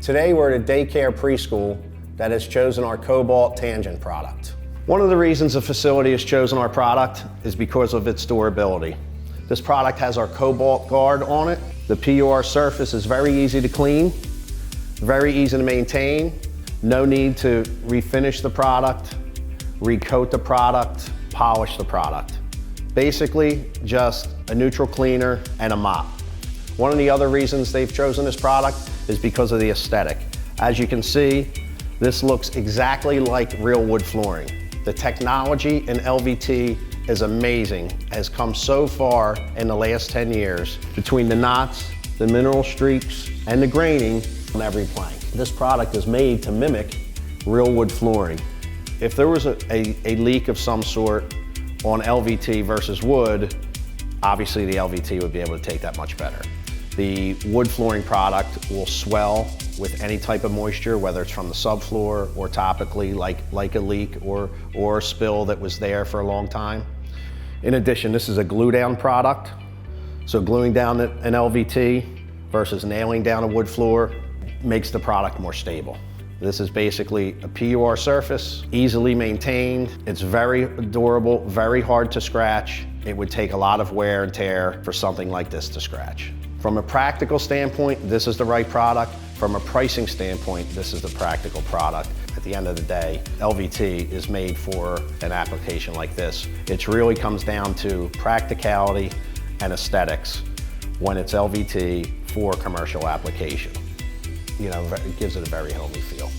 Today we're at a daycare preschool that has chosen our Cobalt Tangent product. One of the reasons the facility has chosen our product is because of its durability. This product has our Cobalt guard on it. The PUR surface is very easy to clean, very easy to maintain. No need to refinish the product, recoat the product, polish the product. Basically, just a neutral cleaner and a mop. One of the other reasons they've chosen this product is because of the aesthetic. As you can see, this looks exactly like real wood flooring. The technology in LVT is amazing, has come so far in the last 10 years between the knots, the mineral streaks, and the graining on every plank. This product is made to mimic real wood flooring. If there was a leak of some sort on LVT versus wood, obviously the LVT would be able to take that much better. The wood flooring product will swell with any type of moisture, whether it's from the subfloor or topically, like a leak or a spill that was there for a long time. In addition, this is a glue down product. So gluing down an LVT versus nailing down a wood floor makes the product more stable. This is basically a PUR surface, easily maintained. It's very durable, very hard to scratch. It would take a lot of wear and tear for something like this to scratch. From a practical standpoint, this is the right product. From a pricing standpoint, this is the practical product. At the end of the day, LVT is made for an application like this. It really comes down to practicality and aesthetics when it's LVT for commercial application. You know, it gives it a very homey feel.